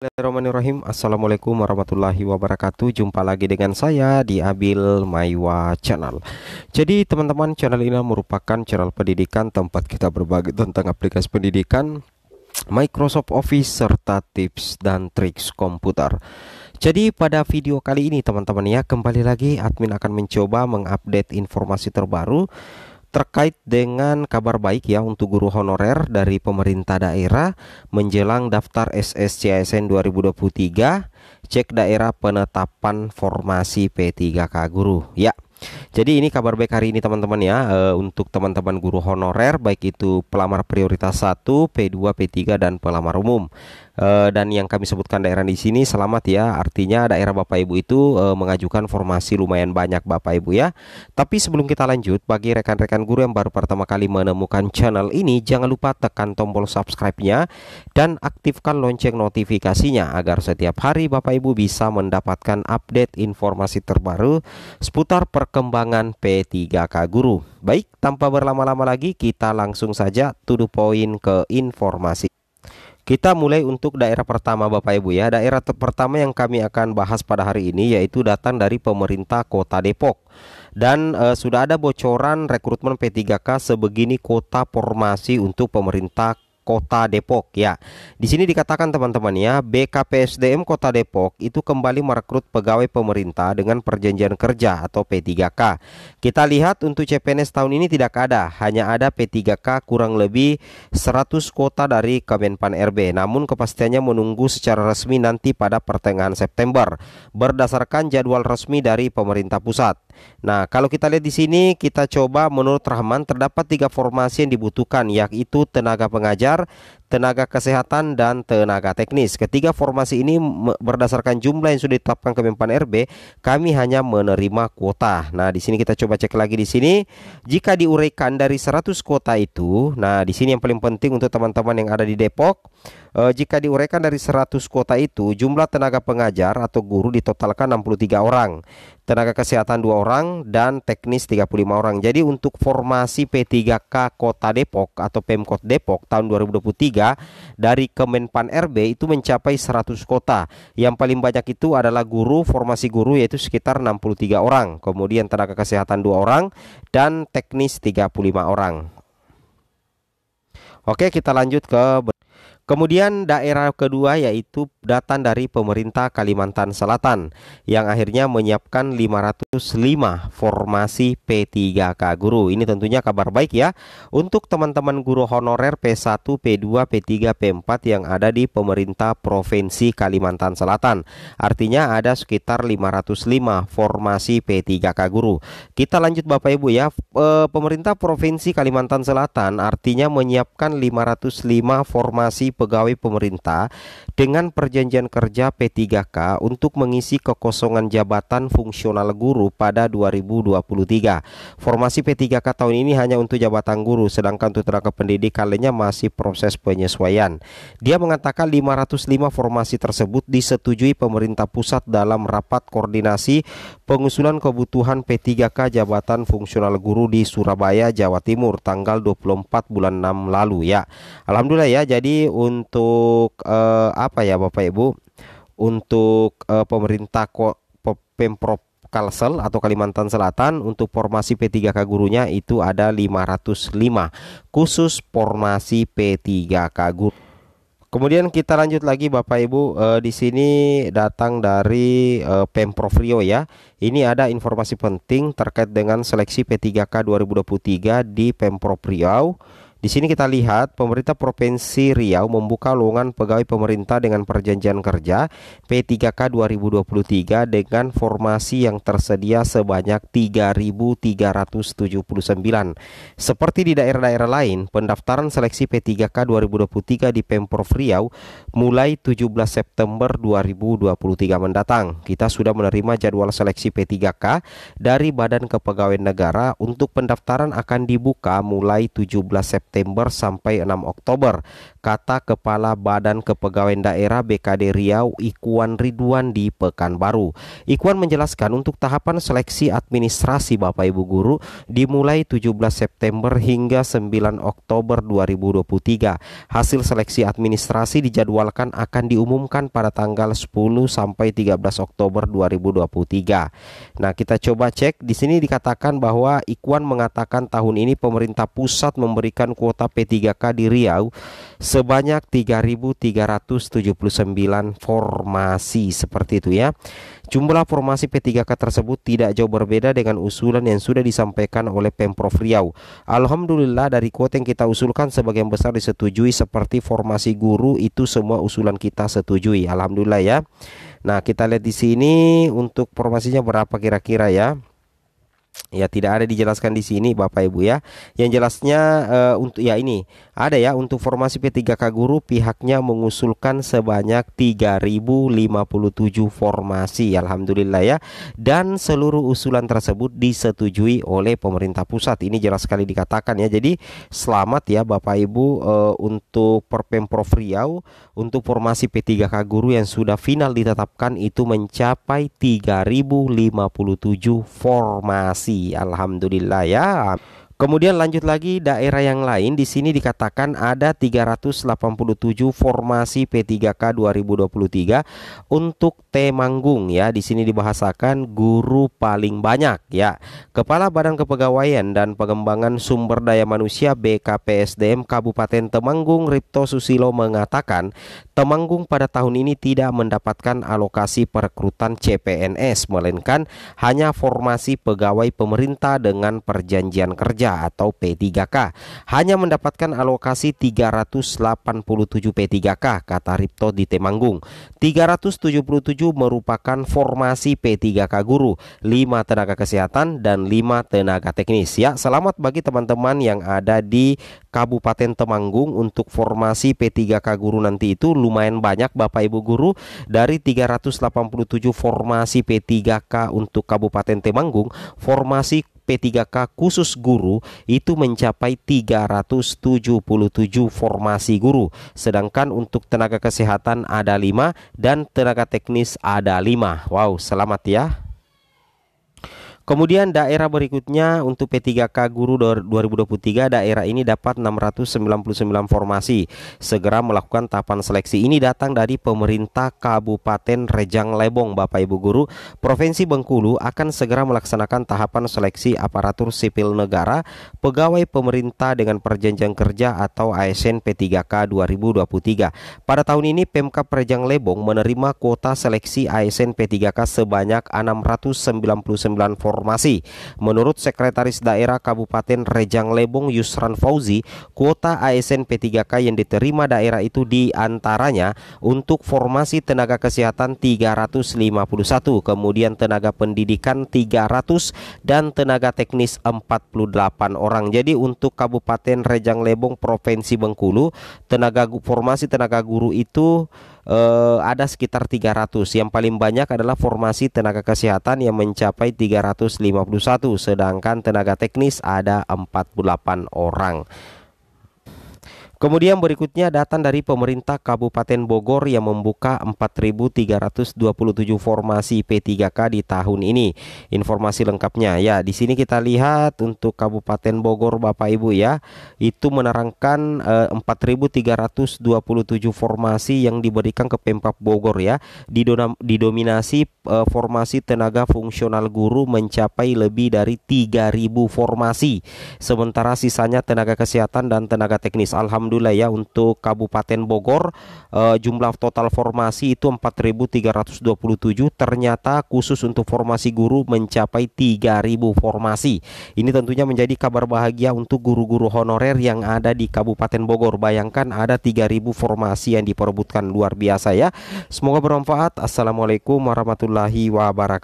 Bismillahirrahmanirrahim. Assalamualaikum warahmatullahi wabarakatuh. Jumpa lagi dengan saya di Abil Maiwa Channel. Jadi teman-teman, channel ini merupakan channel pendidikan tempat kita berbagi tentang aplikasi pendidikan, Microsoft Office, serta tips dan triks komputer. Jadi pada video kali ini teman-teman ya, kembali lagi admin akan mencoba mengupdate informasi terbaru terkait dengan kabar baik ya untuk guru honorer dari pemerintah daerah menjelang daftar SSCASN 2023, cek daerah penetapan formasi P3K guru ya. Jadi ini kabar baik hari ini teman-teman ya, untuk teman-teman guru honorer baik itu pelamar prioritas 1, P2, P3 dan pelamar umum. Dan yang kami sebutkan daerah di sini selamat ya, artinya daerah Bapak Ibu itu mengajukan formasi lumayan banyak Bapak Ibu ya. Tapi sebelum kita lanjut, bagi rekan-rekan guru yang baru pertama kali menemukan channel ini, jangan lupa tekan tombol subscribe-nya dan aktifkan lonceng notifikasinya agar setiap hari Bapak Ibu bisa mendapatkan update informasi terbaru seputar perkembangan P3K guru. Baik, tanpa berlama-lama lagi kita langsung saja to the point ke informasi. Kita mulai untuk daerah pertama Bapak Ibu ya. Daerah pertama yang kami akan bahas pada hari ini yaitu datang dari pemerintah Kota Depok. Dan sudah ada bocoran rekrutmen P3K sebegini kota formasi untuk pemerintah Kota Depok ya. Di sini dikatakan teman-teman ya, BKPSDM Kota Depok itu kembali merekrut pegawai pemerintah dengan perjanjian kerja atau P3K. Kita lihat untuk CPNS tahun ini tidak ada, hanya ada P3K kurang lebih 100 kota dari Kemenpan RB. Namun kepastiannya menunggu secara resmi nanti pada pertengahan September berdasarkan jadwal resmi dari pemerintah pusat. Nah, kalau kita lihat di sini, kita coba menurut Rahman terdapat 3 formasi yang dibutuhkan, yaitu tenaga pengajar, tenaga kesehatan dan tenaga teknis. Ketiga formasi ini berdasarkan jumlah yang sudah ditetapkan Kemenpan RB, kami hanya menerima kuota. Nah, di sini kita coba cek lagi di sini. Jika diuraikan dari 100 kota itu, nah di sini yang paling penting untuk teman-teman yang ada di Depok, jika diuraikan dari 100 kota itu, jumlah tenaga pengajar atau guru ditotalkan 63 orang, tenaga kesehatan 2 orang, dan teknis 35 orang. Jadi untuk formasi P3K Kota Depok atau Pemkot Depok tahun 2023 dari Kemenpan RB itu mencapai 100 kota. Yang paling banyak itu adalah guru, formasi guru yaitu sekitar 63 orang. Kemudian tenaga kesehatan 2 orang dan teknis 35 orang. Oke, kita lanjut ke kemudian daerah kedua yaitu datang dari pemerintah Kalimantan Selatan yang akhirnya menyiapkan 505 formasi P3K guru. Ini tentunya kabar baik ya untuk teman-teman guru honorer P1, P2, P3, P4 yang ada di pemerintah Provinsi Kalimantan Selatan. Artinya ada sekitar 505 formasi P3K guru. Kita lanjut Bapak Ibu ya. Pemerintah Provinsi Kalimantan Selatan artinya menyiapkan 505 formasi pegawai pemerintah dengan perjanjian kerja P3K untuk mengisi kekosongan jabatan fungsional guru pada 2023. Formasi P3K tahun ini hanya untuk jabatan guru, sedangkan untuk tenaga pendidik kalinya masih proses penyesuaian. Dia mengatakan 505 formasi tersebut disetujui pemerintah pusat dalam rapat koordinasi pengusulan kebutuhan P3K jabatan fungsional guru di Surabaya, Jawa Timur tanggal 24 bulan 6 lalu ya. Alhamdulillah ya. Jadi untuk apa ya Bapak Ibu, untuk pemerintah Pemprov Kalsel atau Kalimantan Selatan untuk formasi P3K gurunya itu ada 505 khusus formasi P3K guru. Kemudian kita lanjut lagi Bapak Ibu, di sini datang dari Pemprov Riau ya. Ini ada informasi penting terkait dengan seleksi P3K 2023 di Pemprov Riau. Di sini kita lihat pemerintah Provinsi Riau membuka lowongan pegawai pemerintah dengan perjanjian kerja P3K 2023 dengan formasi yang tersedia sebanyak 3.379. Seperti di daerah-daerah lain, pendaftaran seleksi P3K 2023 di Pemprov Riau mulai 17 September 2023 mendatang. Kita sudah menerima jadwal seleksi P3K dari Badan Kepegawaian Negara. Untuk pendaftaran akan dibuka mulai 17 September September sampai 6 Oktober, kata Kepala Badan Kepegawaian Daerah BKD Riau Ikhwan Ridwan di Pekanbaru. Ikhwan menjelaskan untuk tahapan seleksi administrasi Bapak Ibu guru dimulai 17 September hingga 9 Oktober 2023. Hasil seleksi administrasi dijadwalkan akan diumumkan pada tanggal 10 sampai 13 Oktober 2023. Nah, kita coba cek. Di sini dikatakan bahwa Ikhwan mengatakan tahun ini pemerintah pusat memberikan kuota P3K di Riau sebanyak 3.379 formasi, seperti itu ya. Jumlah formasi P3K tersebut tidak jauh berbeda dengan usulan yang sudah disampaikan oleh Pemprov Riau. Alhamdulillah dari kuota yang kita usulkan sebagian besar disetujui, seperti formasi guru itu semua usulan kita setujui. Alhamdulillah ya. Nah, kita lihat di sini untuk formasinya berapa kira-kira ya. Ya, tidak ada dijelaskan di sini Bapak Ibu ya. Yang jelasnya untuk ya ini ada ya, untuk formasi P3K guru pihaknya mengusulkan sebanyak 3.057 formasi. Alhamdulillah ya. Dan seluruh usulan tersebut disetujui oleh pemerintah pusat. Ini jelas sekali dikatakan ya. Jadi selamat ya Bapak Ibu untuk Pemprov Riau untuk formasi P3K guru yang sudah final ditetapkan itu mencapai 3.057 formasi. Alhamdulillah ya. Kemudian lanjut lagi daerah yang lain, di sini dikatakan ada 387 formasi P3K 2023 untuk Temanggung ya. Di sini dibahasakan guru paling banyak ya. Kepala Badan Kepegawaian dan Pengembangan Sumber Daya Manusia BKPSDM Kabupaten Temanggung Ripto Susilo mengatakan Temanggung pada tahun ini tidak mendapatkan alokasi perekrutan CPNS, melainkan hanya formasi pegawai pemerintah dengan perjanjian kerja atau P3K. Hanya mendapatkan alokasi 387 P3K, kata Ripto di Temanggung. 377 merupakan formasi P3K guru, 5 tenaga kesehatan dan 5 tenaga teknis. Ya, selamat bagi teman-teman yang ada di Kabupaten Temanggung untuk formasi P3K guru nanti itu lumayan banyak Bapak Ibu guru. Dari 387 formasi P3K untuk Kabupaten Temanggung, formasi P3K khusus guru itu mencapai 377 formasi guru. Sedangkan untuk tenaga kesehatan ada 5 dan tenaga teknis ada 5. Wow, selamat ya. Kemudian daerah berikutnya untuk P3K guru 2023, daerah ini dapat 699 formasi. Segera melakukan tahapan seleksi. Ini datang dari pemerintah Kabupaten Rejang Lebong Bapak Ibu guru. Provinsi Bengkulu akan segera melaksanakan tahapan seleksi aparatur sipil negara, pegawai pemerintah dengan perjanjian kerja atau ASN P3K 2023. Pada tahun ini Pemkab Rejang Lebong menerima kuota seleksi ASN P3K sebanyak 699 formasi. Menurut Sekretaris Daerah Kabupaten Rejang Lebong Yusran Fauzi, kuota ASN P3K yang diterima daerah itu diantaranya untuk formasi tenaga kesehatan 351, kemudian tenaga pendidikan 300 dan tenaga teknis 48 orang. Jadi untuk Kabupaten Rejang Lebong Provinsi Bengkulu, formasi tenaga guru itu ada sekitar 300. Yang paling banyak adalah formasi tenaga kesehatan yang mencapai 351, sedangkan tenaga teknis ada 48 orang. Kemudian berikutnya datang dari pemerintah Kabupaten Bogor yang membuka 4.327 formasi P3K di tahun ini. Informasi lengkapnya ya, di sini kita lihat untuk Kabupaten Bogor Bapak Ibu ya, itu menerangkan 4.327 formasi yang diberikan ke Pemkab Bogor ya. Didominasi formasi tenaga fungsional guru mencapai lebih dari 3.000 formasi. Sementara sisanya tenaga kesehatan dan tenaga teknis. Alhamdulillah ya, untuk Kabupaten Bogor jumlah total formasi itu 4.327, ternyata khusus untuk formasi guru mencapai 3.000 formasi. Ini tentunya menjadi kabar bahagia untuk guru-guru honorer yang ada di Kabupaten Bogor. Bayangkan ada 3.000 formasi yang diperebutkan, luar biasa ya. Semoga bermanfaat. Assalamualaikum warahmatullahi wabarakatuh.